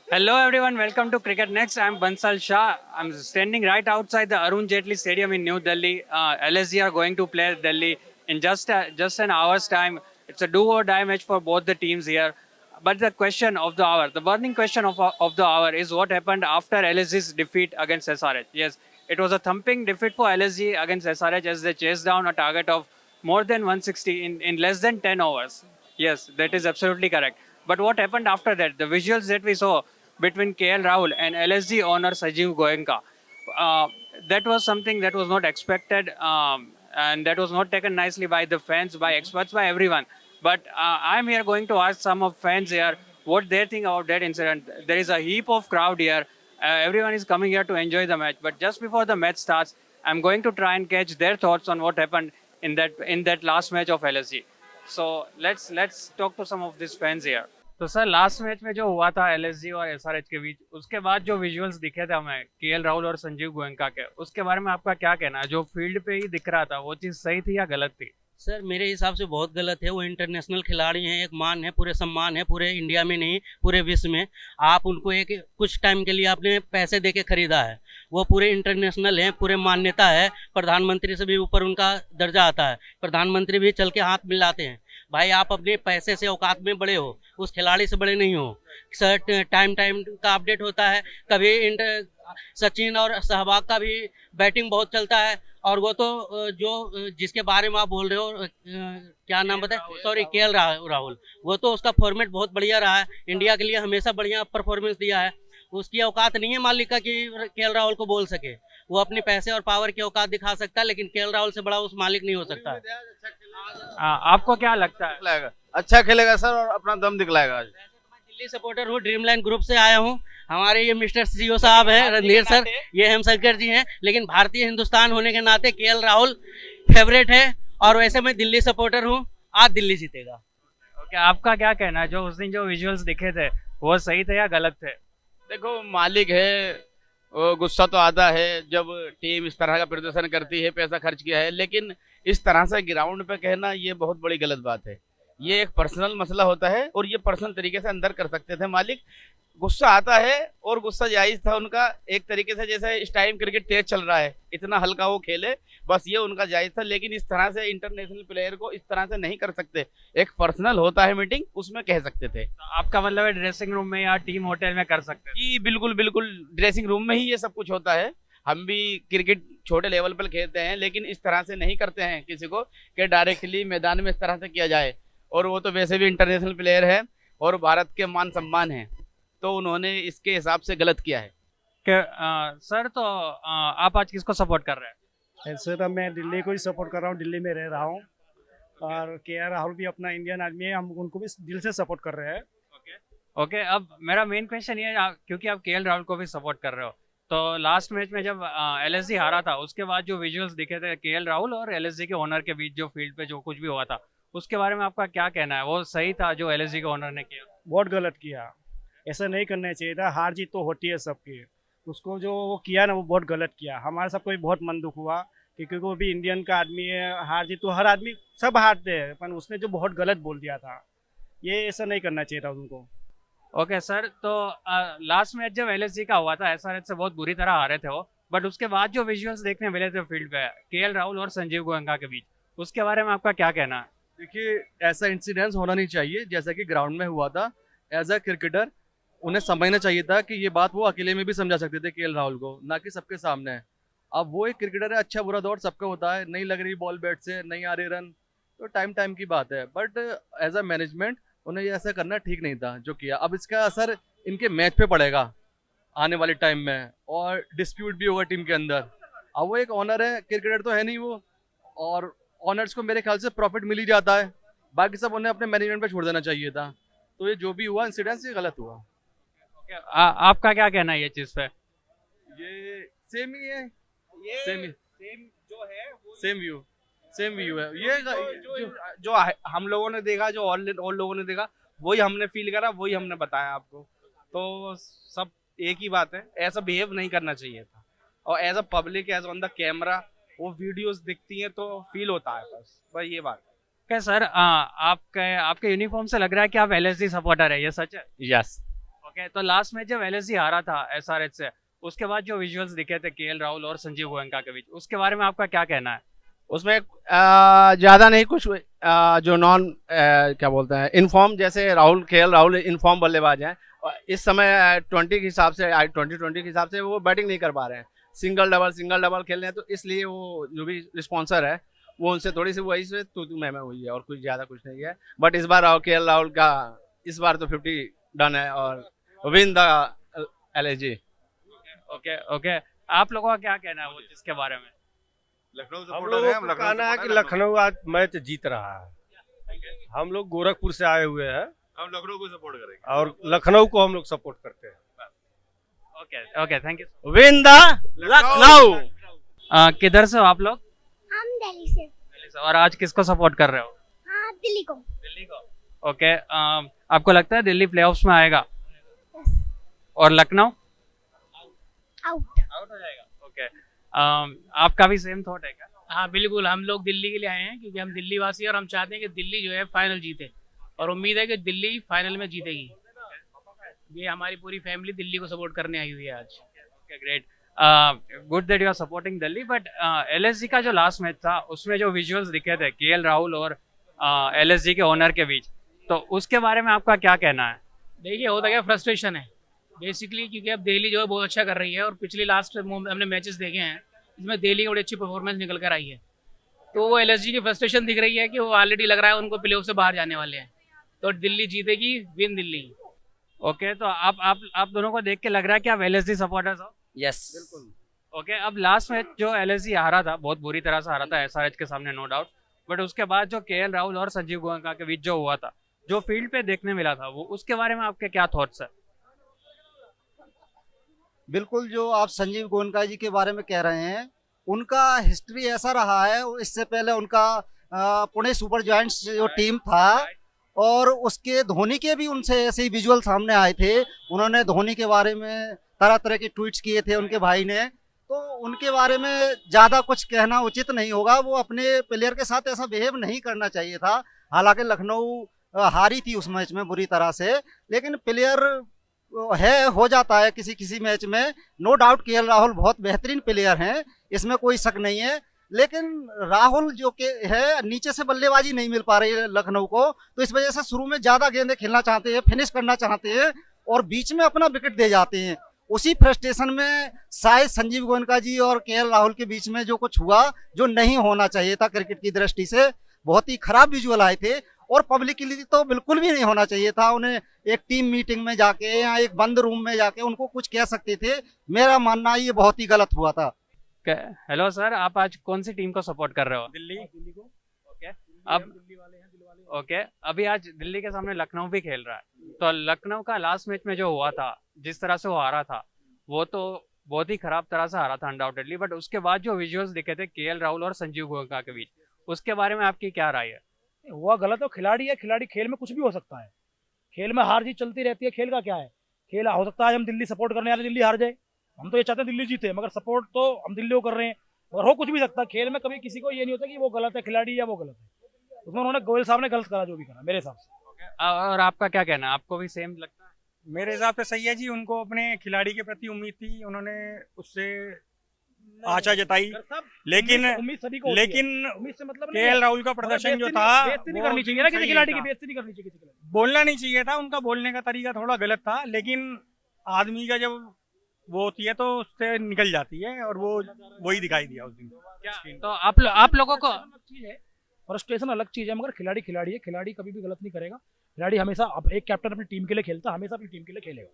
Hello everyone, welcome to Cricket Next. I'm Bansal Shah. I'm standing right outside the Arun Jaitley Stadium in New Delhi. LSG are going to play Delhi in just an hour's time. It's a do or die match for both the teams here. But the question of the hour, the burning question of the hour is what happened after LSG's defeat against SRH. Yes, it was a thumping defeat for LSG against SRH as they chased down a target of more than 160 in less than 10 overs. Yes, that is absolutely correct. But what happened after that? The visuals that we saw between KL Rahul and LSG owner Sajeev Goenka, uh, that was something that was not expected, and that was not taken nicely by the fans, by experts, by everyone. But I'm here going to ask some of fans here what they think about that incident. There is a heap of crowd here. Everyone is coming here to enjoy the match. But just before the match starts, I'm going to try and catch their thoughts on what happened in that last match of LSG. So let's talk to some of these fans here. तो sir last match में जो हुआ था LSG और SRH के बीच, उसके बाद जो विजुअल्स दिखे थे हमें केएल राहुल और संजीव गोयनका के, उसके बारे में आपका क्या कहना है? जो फील्ड पे ही दिख रहा था वो चीज सही थी या गलत थी? सर मेरे हिसाब से बहुत गलत है। वो इंटरनेशनल खिलाड़ी हैं, एक मान है, पूरे सम्मान है, पूरे इंडिया में नहीं पूरे विश्व में। आप उनको एक कुछ टाइम के लिए आपने पैसे दे के खरीदा है। वो पूरे इंटरनेशनल हैं, पूरे मान्यता है, प्रधानमंत्री से भी ऊपर उनका दर्जा आता है। प्रधानमंत्री भी चल के हाथ मिलाते हैं। भाई आप अपने पैसे से औकात में बड़े हो, उस खिलाड़ी से बड़े नहीं हो। सर टाइम टाइम का अपडेट होता है, कभी सचिन और सहवाग का भी बैटिंग बहुत चलता है। और वो तो जो जिसके बारे में आप बोल रहे हो, क्या नाम बताए, सॉरी, केएल राहुल, वो तो उसका फॉर्मेट बहुत बढ़िया रहा है, इंडिया के लिए हमेशा बढ़िया परफॉर्मेंस दिया है। उसकी औकात नहीं है मालिक का कि केएल राहुल को बोल सके। वो अपने पैसे और पावर की औकात दिखा सकता है, लेकिन केएल राहुल से बड़ा उस मालिक नहीं हो सकता है। आपको क्या लगता है? दिखलाएगा, अच्छा खेलेगा सर और अपना दम दिखलाएगा आज। वैसे तो मैं दिल्ली सपोर्टर हूँ, ड्रीम लाइन ग्रुप से आया हूँ। हमारे ये मिस्टर सीईओ साहब हैं, रणधीर सर, ये हेमशंकर जी हैं, लेकिन भारतीय हिंदुस्तान होने के नाते केएल राहुल फेवरेट है। और वैसे मैं दिल्ली सपोर्टर हूँ, आज दिल्ली जीतेगा। ओके, आपका क्या कहना है? जो उस दिन जो विजुअल्स दिखे थे वो सही थे या गलत थे? देखो मालिक है, वो गुस्सा तो आता है जब टीम इस तरह का प्रदर्शन करती है, पैसा खर्च किया है, लेकिन इस तरह से ग्राउंड पे कहना ये बहुत बड़ी गलत बात है। ये एक पर्सनल मसला होता है और ये पर्सनल तरीके से अंदर कर सकते थे मालिक। गुस्सा आता है और गुस्सा जायज था उनका, एक तरीके से जैसे इस टाइम क्रिकेट तेज चल रहा है, इतना हल्का वो खेले, बस ये उनका जायज था। लेकिन इस तरह से इंटरनेशनल प्लेयर को इस तरह से नहीं कर सकते। एक पर्सनल होता है मीटिंग, उसमें कह सकते थे। तो आपका मतलब है ड्रेसिंग रूम में या टीम होटल में कर सकते थे? जी बिल्कुल बिल्कुल, ड्रेसिंग रूम में ही ये सब कुछ होता है। हम भी क्रिकेट छोटे लेवल पर खेलते हैं, लेकिन इस तरह से नहीं करते हैं किसी को कि डायरेक्टली मैदान में इस तरह से किया जाए। और वो तो वैसे भी इंटरनेशनल प्लेयर है और भारत के मान सम्मान है, तो उन्होंने इसके हिसाब से गलत किया है। सर तो आप आज किसको सपोर्ट कर रहे हैं? ऐसे तो मैं दिल्ली को ही सपोर्ट कर रहा हूँ, दिल्ली में रह रहा हूँ। और केआर राहुल भी अपना इंडियन आदमी है, हम उनको भी दिल से सपोर्ट कर रहे हैं। ओके, अब मेरा मेन क्वेश्चन ये है, क्योंकि आप केएल राहुल को भी सपोर्ट कर रहे हो, तो लास्ट मैच में जब एलएसजी हारा था उसके बाद जो विजुअल्स दिखे थे केएल राहुल और एलएसजी के ओनर के बीच, जो फील्ड पे जो कुछ भी हुआ था, उसके बारे में आपका क्या कहना है? वो सही था जो एलएसजी के ओनर ने किया? बहुत गलत किया, ऐसा नहीं करना चाहिए था। हार जीत तो होती है सबकी, उसको जो वो किया ना वो बहुत गलत किया। हमारे सबको भी बहुत मन दुख हुआ, क्योंकि वो भी इंडियन का आदमी है। हार जीत तो हर आदमी सब हारते हैं, पर उसने जो बहुत गलत बोल दिया था, ये ऐसा नहीं करना चाहिए था उनको। ओके सर, तो लास्ट मैच जब एलएसजी का हुआ था एसआरएच से बहुत बुरी तरह हारे थे वो, बट उसके बाद जो विजुअल्स देखने मिले थे फील्ड पे केएल राहुल और संजीव गोयनका के बीच, उसके बारे में आपका क्या कहना है? देखिए, ऐसा इंसिडेंस होना नहीं चाहिए जैसा कि ग्राउंड में हुआ था। एज अ क्रिकेटर उन्हें समझना चाहिए था कि ये बात वो अकेले में भी समझा सकते थे केएल राहुल को, ना कि सबके सामने। अब वो एक क्रिकेटर है, अच्छा बुरा दौर सबका होता है, नहीं लग रही बॉल बैट से, नहीं आ रहे रन, तो टाइम टाइम की बात है। बट एज अ मैनेजमेंट उन्हें ये ऐसा करना ठीक नहीं था जो किया। अब इसका असर इनके मैच पे पड़ेगा आने वाले टाइम में, और डिस्प्यूट भी होगा टीम के अंदर। अब वो एक ऑनर है, क्रिकेटर तो है नहीं वो, और ऑनर्स को मेरे ख्याल से प्रॉफिट मिल ही जाता है, बाकी सब उन्हें अपने मैनेजमेंट पे छोड़ देना चाहिए था। तो ये जो भी हुआ इंसिडेंस, ये गलत हुआ। ओके, आपका क्या कहना है ये चीज पे? ये सेम ही है, ये सेम सेम व्यू है ये जो हम लोगों ने देखा, जो और लोगों ने देखा, वही हमने फील करा, वही हमने बताया आपको। तो सब एक ही बात है, ऐसा बिहेव नहीं करना चाहिए था। और as a public, as on the camera, वो वीडियोस दिखती हैं तो फील होता है, बस ये बात है। क्या सर, आपके यूनिफॉर्म से लग रहा है कि आप एलएसजी सपोर्टर है, ये सच है? यस। ओके, तो लास्ट में जब एलएसजी हारा था एसआरएच से, उसके बाद जो विजुअल्स दिखे थे केएल राहुल और संजीव गोयनका के बीच, उसके बारे में आपका क्या कहना है? उसमें ज़्यादा नहीं कुछ जो नॉन क्या बोलते हैं इनफॉर्म, जैसे केएल राहुल इनफॉर्म बल्लेबाज हैं और इस समय 20 के हिसाब से 2020 के हिसाब से वो बैटिंग नहीं कर पा रहे हैं, सिंगल डबल खेल रहे हैं, तो इसलिए वो जो भी स्पॉन्सर है वो उनसे थोड़ी सी वही से तू मैं हुई है और कुछ ज़्यादा कुछ नहीं है। बट इस बार केएल राहुल का इस बार तो 50 डन है और win the LSG. Okay okay, आप लोगों का क्या कहना है वो जिसके बारे में? लखनऊ हम सपोर्टर लोगों हैं, हम को लखनऊ कहना है सपोर्टर कि हैं, लखनऊ आज मैच जीत रहा है। हम लोग गोरखपुर से आए हुए हैं हम लखनऊ को सपोर्ट करेंगे। और लखनऊ को हम लोग सपोर्ट करते हैं। Okay okay, thank you. Win the Lucknow. किधर से हो आप लोग? हम दिल्ली से। दिल्ली से। और आज किसको सपोर्ट कर रहे हो? हाँ, दिल्ली को। दिल्ली को। ओके, आपको लगता है दिल्ली प्लेऑफ्स में आएगा? और लखनऊ आउट। आउट हो जाएगा? ओके, आपका भी सेम थॉट है क्या? हाँ बिल्कुल, हम लोग दिल्ली के लिए आए हैं क्योंकि हम दिल्ली वासी हैं और हम चाहते हैं कि दिल्ली जो है फाइनल जीते और उम्मीद है कि दिल्ली फाइनल में जीतेगी। ये हमारी पूरी फैमिली दिल्ली को सपोर्ट करने आई हुई है आज। Okay, great, good that you are supporting Delhi. But LSG का जो लास्ट मैच था उसमें जो विजुअल्स दिखे थे केएल राहुल और एलएसजी के ओनर के बीच, तो उसके बारे में आपका क्या कहना है? देखिए, होता क्या फ्रस्ट्रेशन है बेसिकली, क्योंकि अब दिल्ली जो है बहुत अच्छा कर रही है और पिछली लास्ट हमने मैचेस देखे हैं इसमें दिल्ली की बड़ी अच्छी परफॉर्मेंस निकल कर आई है, तो वो एलएसजी की फ्रस्ट्रेशन दिख रही है कि वो ऑलरेडी लग रहा है उनको प्लेऑफ से बाहर जाने वाले हैं, तो दिल्ली जीतेगी, विन दिल्ली। ओके, तो आप दोनों को देख के लग रहा है कि आप एलएसजी सपोर्टर्स हो? यस, ओके, अब लास्ट मैच जो एलएसजी हारा था, बहुत बुरी तरह से हारा था एसआरएच के सामने, नो डाउट, बट उसके बाद जो केएल राहुल और संजीव गोयनका के बीच जो हुआ था, जो फील्ड पे देखने मिला था, वो उसके बारे में आपके क्या थॉट्स है? बिल्कुल, जो आप संजीव गोयनका जी के बारे में कह रहे हैं, उनका हिस्ट्री ऐसा रहा है। इससे पहले उनका पुणे सुपर जायंट्स जो टीम था और उसके धोनी के भी उनसे ऐसे ही विजुअल सामने आए थे। उन्होंने धोनी के बारे में तरह तरह के ट्वीट्स किए थे उनके भाई ने, तो उनके बारे में ज़्यादा कुछ कहना उचित नहीं होगा। वो अपने प्लेयर के साथ ऐसा बिहेव नहीं करना चाहिए था। हालांकि लखनऊ हारी थी उस मैच में बुरी तरह से, लेकिन प्लेयर हो जाता है किसी किसी मैच में। नो डाउट केएल राहुल बहुत बेहतरीन प्लेयर हैं, इसमें कोई शक नहीं है, लेकिन राहुल जो के है नीचे से बल्लेबाजी नहीं मिल पा रही है लखनऊ को, तो इस वजह से शुरू में ज़्यादा गेंदें खेलना चाहते हैं, फिनिश करना चाहते हैं और बीच में अपना विकेट दे जाते हैं। उसी फ्रस्ट्रेशन में शायद संजीव गोयनका जी और केएल राहुल के बीच में जो कुछ हुआ, जो नहीं होना चाहिए था क्रिकेट की दृष्टि से, बहुत ही खराब विजुअल आए थे और पब्लिकली तो बिल्कुल भी नहीं होना चाहिए था। उन्हें एक टीम मीटिंग में जाके या एक बंद रूम में जाके उनको कुछ कह सकते थे। मेरा मानना है ये बहुत ही गलत हुआ था। हेलो सर, आप आज कौन सी टीम को सपोर्ट कर रहे हो? दिल्ली को। ओके, अब ओके, अभी आज दिल्ली के सामने लखनऊ भी खेल रहा है, तो लखनऊ का लास्ट मैच में जो हुआ था, जिस तरह से वो हारा था, वो तो बहुत ही खराब तरह से हारा था अनडाउटेडली, बट उसके बाद जो विजुअल्स दिखे थे केएल राहुल और संजीव गोयनका के बीच, उसके बारे में आपकी क्या राय है? हुआ गलत हो, खिलाड़ी है, खिलाड़ी खेल में कुछ भी हो सकता है, खेल में हार जीत चलती रहती है, खेल का क्या है, खेल हो सकता है हम दिल्ली सपोर्ट करने वाले दिल्ली हार जाए, हम तो ये चाहते हैं दिल्ली जीते, मगर सपोर्ट तो हम दिल्ली को कर रहे हैं, और हो कुछ भी सकता है खेल में। कभी किसी को ये नहीं होता कि वो गलत है खिलाड़ी या वो गलत है, उसमें उन्होंने गोयल साहब ने गलत करा जो भी करा मेरे हिसाब से। और आपका क्या कहना है, आपको भी सेम लगता है? मेरे हिसाब से सही है जी, उनको अपने खिलाड़ी के प्रति उम्मीद थी, उन्होंने उससे आशा जताई, लेकिन उम्मीद सभी को लेकिन उम्मीद से मतलब केएल राहुल का प्रदर्शन जो था, बेइज्जती नहीं करनी चाहिए ना किसी खिलाड़ी की, बेइज्जती नहीं करनी चाहिए किसी खिलाड़ी, बोलना नहीं चाहिए था, उनका बोलने का तरीका थोड़ा गलत था, लेकिन आदमी का जब वो होती है तो उससे निकल जाती है और वो वही दिखाई दिया उस दिन। तो आप लोगों को फ्रस्ट्रेशन अलग चीज है, मगर खिलाड़ी खिलाड़ी है, खिलाड़ी कभी भी गलत नहीं करेगा, खिलाड़ी हमेशा एक कैप्टन अपनी टीम के लिए खेलता, हमेशा अपनी टीम के लिए खेलेगा।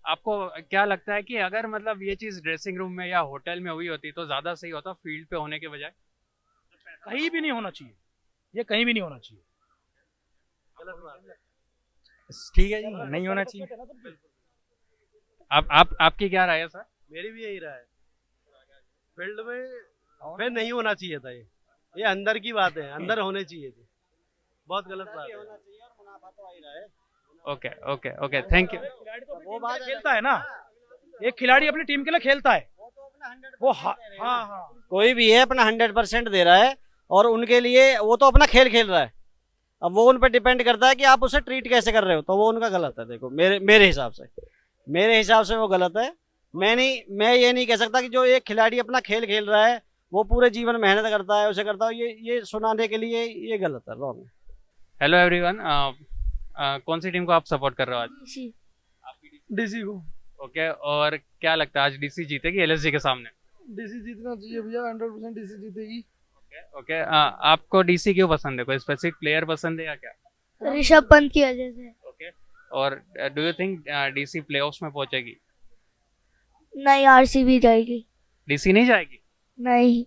आपको क्या लगता है कि अगर मतलब ये चीज ड्रेसिंग रूम में या होटल में हुई होती तो ज्यादा सही होता फील्ड पे होने के बजाय? कहीं भी नहीं होना चाहिए, ये कहीं भी नहीं होना चाहिए। ठीक है जी, नहीं होना चाहिए। आपकी क्या राय है सर? मेरी भी यही राय है, फील्ड में फिर नहीं होना चाहिए था, ये अंदर की बात है, अंदर होने चाहिए थे, बहुत गलत बात है। Okay okay okay, thank you. वो बात खेलता है ना, एक खिलाड़ी अपनी टीम के लिए खेलता है, वो हाँ, कोई भी है अपना 100% दे रहा है और उनके लिए वो तो अपना खेल खेल रहा है। अब वो उन पर डिपेंड करता है कि आप उसे ट्रीट कैसे कर रहे हो, तो वो उनका गलत है। देखो मेरे हिसाब से वो गलत है। मैं ये नहीं कह सकता कि जो एक खिलाड़ी अपना खेल खेल रहा है वो पूरे जीवन मेहनत करता है, उसे करता है, ये सुनाने के लिए ये गलत है, रॉन्ग है। हेलो एवरीवन, कौन सी टीम को आप सपोर्ट कर रहे हो आज? डीसी को। ओके, और क्या लगता है आज डीसी जीतेगी एलएसजी के सामने? डीसी जीतना चाहिए भैया, 100% डीसी जीतेगी। ओके, आपको डीसी क्यों पसंद है? कोई स्पेसिफिक प्लेयर पसंद है या क्या? ऋषभ पंत की वजह से। ओके, और do you think DC playoffs में पहुंचेगी? नहीं, आरसीबी जाएगी। डीसी नहीं जाएगी? नहीं,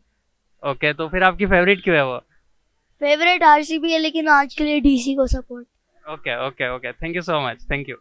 ओके, तो फिर आपकी फेवरेट क्यों है वो? फेवरेट आरसीबी है, लेकिन आज के लिए डीसी को support. Okay okay okay, thank you so much, thank you.